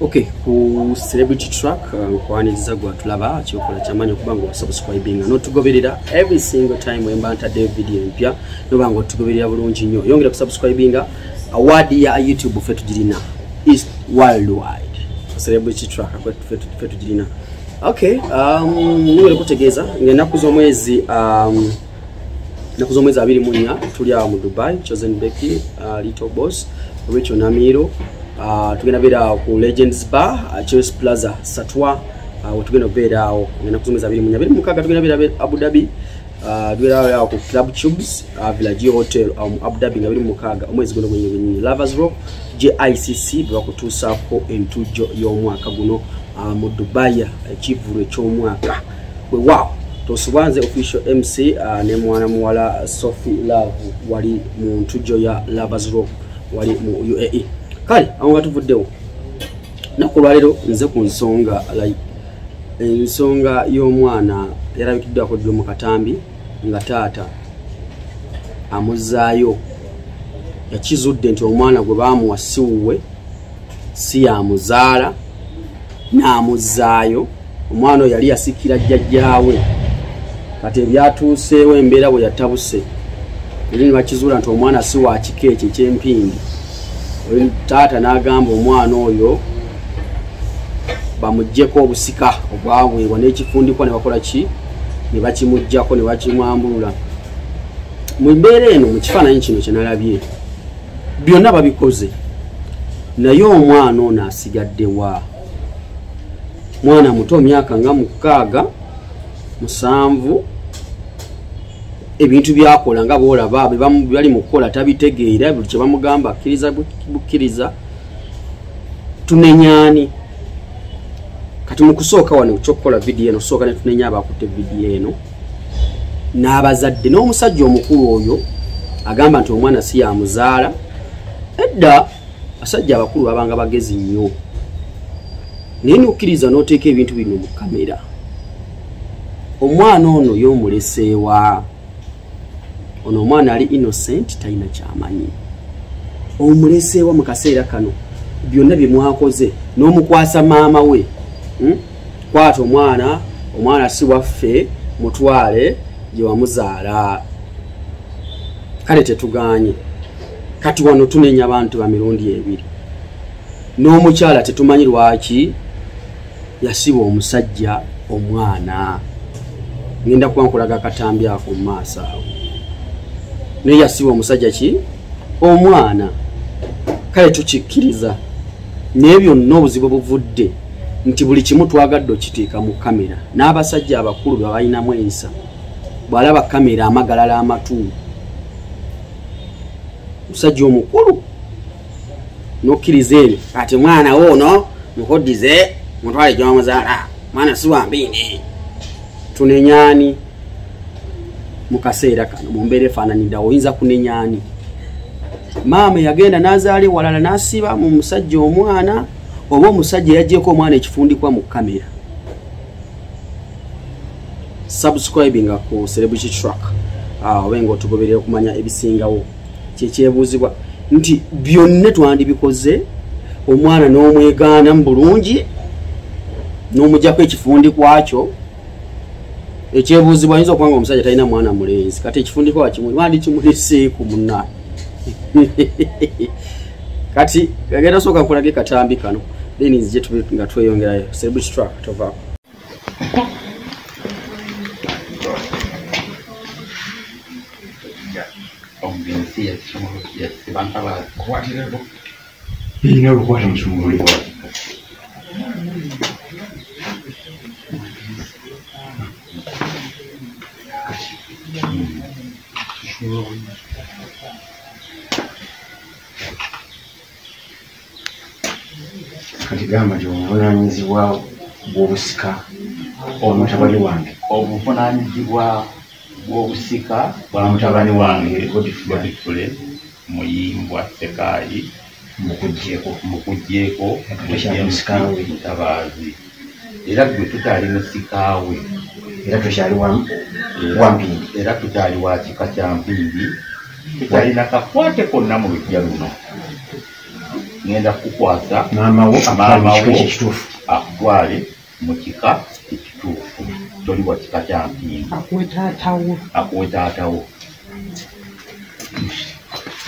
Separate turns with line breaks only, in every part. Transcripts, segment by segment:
Okay, ku celebrity track kwaniriza gwa tulaba kyokola kyamanyi okuba nga subscribing n'otugoberera every single time wemba ntadde video empya noba nga otugoberera bulungi nnyo. Yongera ku subscribing award ya YouTube fetu girina is worldwide. Celebrity track fetu girina. Okay, niwele kutegeeza ngenaku z'omwezi naku z'omwezi 24 tuli awo mu Dubai, Chosen Becky, Little Boss, Rachel Namiro. Tugenda bera ku Legends Bar, Chelsea Plaza, Satwa. Tugenda bera ngena kuzomeza 24 mukaga tugenda bera Abu Dhabi. Tugenda ku Club Tubes, Village Hotel Abu Dhabi nga 26 omwezi guno gwenye Lovers Rock, JICC bakutuusako entujjo y'omwaka guno mu Dubai ekivulu eky'omwaka. Wow, Toswanze official MC ne mwana muwala Sophie Love wali mu ntujjo ya Lovers Rock wali mu UAE. Kale awo batuvuddewo nakulwalero nze ku nsonga ensonga y'omwana yarabikidde akoddwe mu katambi nga taata amuzaayo yakizudde nti omwana gwe baamuwa siwuwe Siyamuzala n'amuzaayo. Omwana yali yasikira jjajjaawe kati ebyatuuseewo embeera bwe yatabuse era ne bakizuula nti omwana si wa kika ekyo eky'empindi. Taata n'agamba omwana oyo bamuggyeko obusika obwaweebwa n'ekifundikwa ne bakola ki ne bakimuggyako ne bakimwambulula. Mu mbeera eno mu kifaananyi kino kye nalabye byonna babikoze naye omwana ono asigaddewa. Mwana muto myaka nga 6 7 ebintu byakola nga boolaba bali mu kukola tabitegeera buli kye bamugamba akkiriza bukkiriza tunenyani. Kati mu kusooka wano kyokkola video eno sooka ne tunenya abakutte video eno n'abazadde n'omusajja omukulu oyo agamba nti omwana Siyamuzala. Edda basajja abakulu babanga bagezi nnyo naye n'okkiriza n'oteeka ebintu bino mu kamera. Omwana ono y'omuleseewa. Ono omwana ali innocent talina kyamanyi. Omuleseewa mu kaseera kano byonna bye mwakoze n'omukwasa maama we. Kwata omwana si waffe mutwale gye wamuzaala. Kale tetuganye kati wano tunenya abantu ba mirundi ebiri. N'omukyala tetumanyi lwaki yasiba omusajja omwana. Ngenda kubankulaga akatambi ako mu maaso awo. Naye yasiba omusajja ki omwana. Kale tukikkiriza naye byonna obuzibu buvudde nti buli kimu twagadde okiteeka mu kamera. N'abasajja abakulu be balinamu ensa bw'alaba kamera amagalala amatu. Musajja omukulu n'okkiriza ebyo kati mwana ono mukoddize mutwale gye wamuzaala. Mwana si wa mbindi. Tunenyani mu kaseera kano mu mbeera efaananidde oyinza kunenyani. Maama yagenda n'azaala ewalala n'asiba mu musajja omwana oba omusajja yaggyeko omwana ekifundikwa mu kamera. Subscribing ku celebrity track obenga otugoberera okumanya ebisingawo. Kyekyebuuzibwa nti byonna twandibikoze omwana n'omwegaana mu bulungi n'omuggyako ekifundikwakyo. Ekyebuuzibwa ayinza okubanga omusajja talina mwana mulenzi kati ekifundikwa wakimu wandikimuleseeku munna. Kati gagenda sooka nkulage katambi kano then nzije tube nga tweyongerayo. Celebrity track tovaako.
Kati gamba nti obuvunaanyizibwa bw'obusika omutabani wange.
Obuvunaanyizibwa bw'obusika bwa mutabani wange Godfrey Muyimbwa Sekaayi mukuggyeko
musikawe
mutabaazi. Era gwe tutaali musikaawe.
Era tukyali wa mpindi.
Era tutaali wa kika kya mpindi. Tutalina kakwate konna mu lujja luno. ngenda kukwasa
maama wo
akutwale mu kika ekituufu toli wa kika kya mpindi akuwe taatawo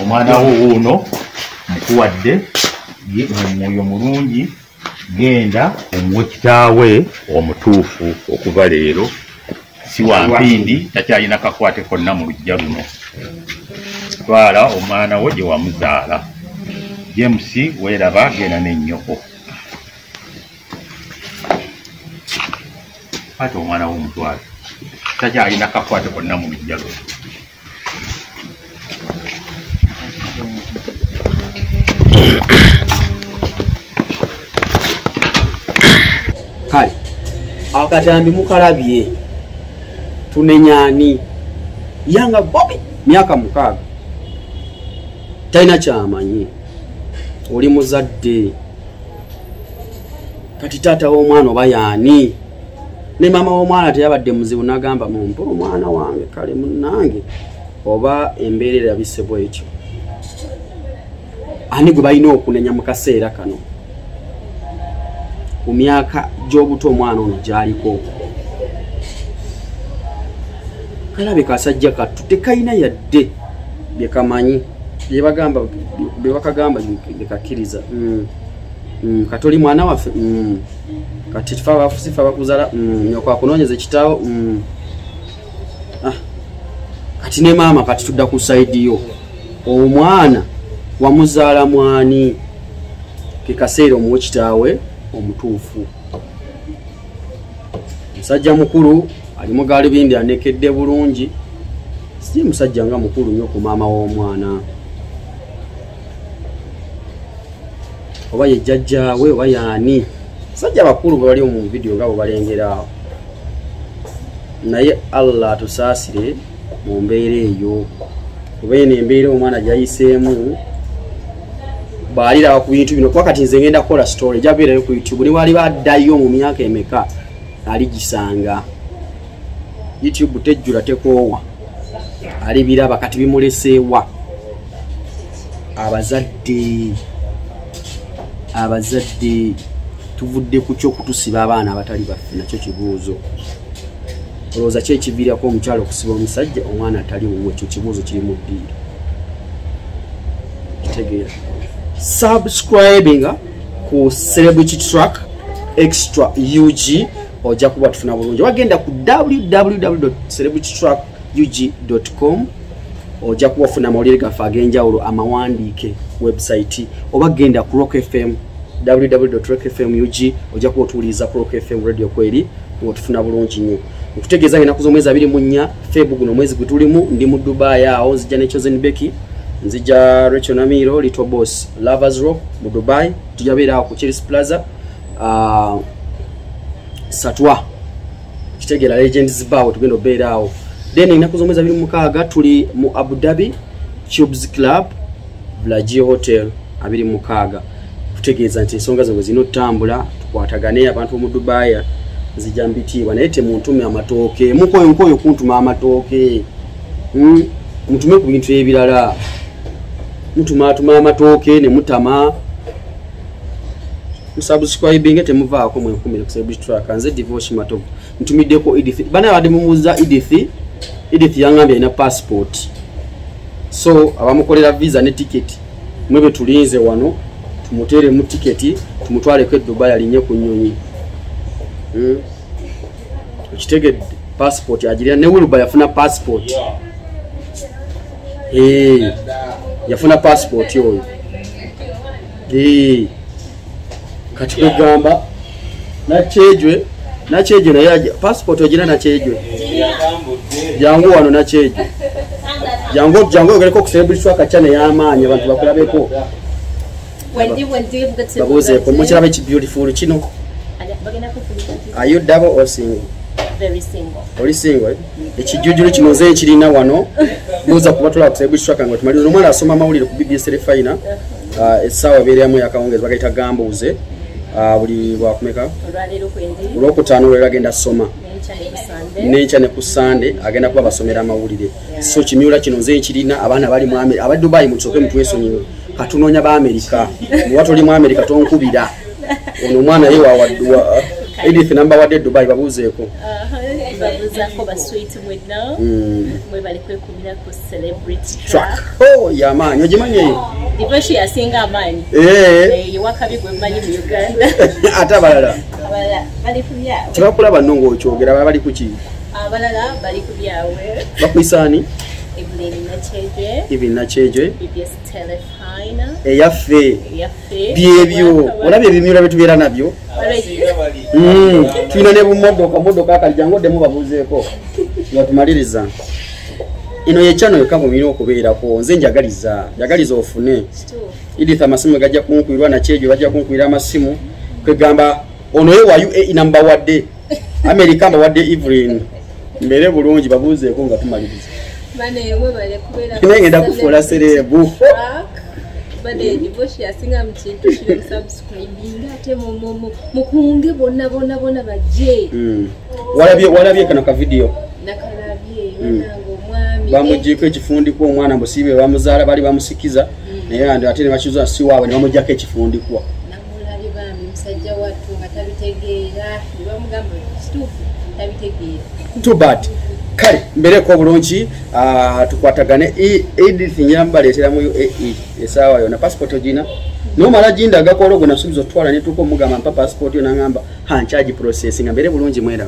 omwana wo wuuno mukuwadde omwoyo mulungi genda omuwe kitaawe omutuufu okuva leero si wa mpindi takyalina kakwate konna mu lujja luno twala omwana wo gye wamuzaala James weeraba genda n'ennyoko ate omwana wo omutwale takyalina kakwate konna mu lujja luno
kale akatambi mukalabye tunenyani yanga Bobi myaka 6 talina kyamanyi oli muzadde kati taata w'omwana oba yaani ne mama w'omwana teyabadde muzibu n'agamba mumpe omwana wange kale munnange oba embeera erabise bwekyo ani gwe balina okunenya mu kaseera kano ku myaka gy'obuto omwana ono gy'aliko kalabe kasajja kattu tekayina yadde byekamanyi byebakagamba bekakkiriza katoli mwana waffe kati sifa bakuzala nyoko akunoonyeza ekitaawo kati ne maama kati tudda ku saidi yo omwana wamuzaala mwani kekaseera omuwe kitaawe omutuufu musajja mukulu ali mu gaalubindi anekedde bulungi si musajja nga mukulu nnyo ku maama w'omwana oba ye jjajjaawe oba yaani sajja bakulu bwe bali mu vidiyo nga bwe balengera naye Allah tusaasire mu mbeera eyo kuba eno embeera omwana gyayiseemu baalirawo ku bintu bino kuba kati nze ngenda kukola story jabeerayo ku YouTube ne wali baddayo mu myaka emeka aligisanga YouTube tejjula tekoowa alibiraba kati bimuleseewa abazadde tuvudde ku ky'okutusiba abaana abatali baffe nakyo kibuuzo olowooza ki ekiviirako omukyalo okusiba omusajja omwana atali wuwe ekyo kibuuzo kiri mu ddiiro kitegeera subscribing ku Celebrity Track Extra UG ojja kuba tufuna bulungi wagenda ku www.celebritytrackug.com ojja kuba funa amawulire gaffe ag'enjawulo amawandiike website oba genda ku Rock FM www.rockfmug ojja kuba otuwuliriza ku Rock FM radio kweri ng'otufuna bulungi nnyo okutegeeza ng'ennaku z'omwezi 24 February guno omwezi gwe tulimu ndi mu Dubai awo nzija ne Chosen Becky nzija Rachel Namiro Little Boss Lovers Rock mu Dubai tujabeera awo ku Chelsea Plaza Satwa kitegeera Legends Bar tugenda obeera awo then ennaku z'omwezi 26 tuli mu Abu Dhabi Cubes Club Vlagio Hotel 26 kutegeeza nti ensonga zange zino tambula tukwatagane abantu mu Dubai nzija mbitiibwa naye temuntume amatooke mukoyo kuntuma amatooke mutume ku bintu ebirala mutuma amatooke ne mutama subscribing temuvaako mwenkumire ku Celebrity Track nze Divorce Matovu ntumiddeko Edith bana abadde mumuza Edith yangambye ina passport so abamukolera visa ne ticket mwebe tulinze wano tumutere mu ticket tumutwale ku Dubai alinye ku nnyonyi ukitegedde passport agiria ne Wilba yafuna passport yafuna passport yoyo kati kwegamba nachejwe naye passport ogina nachejwe jangu wano nachejwe jangu ogereko ku Celebrity Track channel y'amaanyi abantu bakulabeko babuze ko mukirabe ki beautiful kino are you double or single?
Very single.
Oli single ekijujulu kino nze kirina wano muza kubatula ku Celebrity Track ngo tumalize omwana asoma mawulire ku BBS Refina essaawa beeramu yakawongezi bagayita gambuuze buli bwakumeka olwokutaano lwera agenda soma n'enkya ne ku Sunday agenda kuba basomera amawulire so kimyula kino nze kirina abaana bali mu aba Dubai musoke mutwesonyiwe katunonya ba America watu oli mu America tonkubira ono mwana ye wa Edith number wadde Dubai babuzeeko
babuzaako ba sweet mwenna mwe bali kwekubira ku celebrity
track yamanyi ogimanyi
divoshi yasinga amaanyi wakabi gwe mmanyi mu Uganda
ate abalala
bali ku byawe
tebakulaba nno ng'okyogera baba bali ku ki
abalala bali ku byawe
bakwisaani Ibina Cheje eyaffe byebyo olabye ebimyula byetubeera nabyo tulina ne bumodoka akalijangoddemu babuuzeeko nga tumaliriza ino yekyano yokka bwemira okubeerako nze njagaliza ofune Edith amasimu gajja kunkwirwa na Cheje bajja kunkwira amasimu kwegamba ono ye wa UAE namba wadde America mba wadde Evelyn mbere bulungi babuuzeeko nga tumaliriza
Mane mwe bale kubera
ngenda kufuula serebu
bade divoshi yasinga mchintu kile subscribing ate mukunge bonna baje
walabye kana ka video
nakalabye nango mwami
bamujiko ekifundiko omwana musibe bamuzaala bali bamusikiza naye andi ate ne bakiza si wawe ne bamujjako ekifundikwa
namulali bambi musajja wattu nga tabitegeera bamugamba kituufu tabitegeera
too bad kale mbereko bulungi tukwatagane Edith nyamba letera mu UAE esawa yona passport ogina no mala jinda gakolo gona subizo twala ne tuko mugamba passport yona ngamba ha charge processing mbere bulungi mwera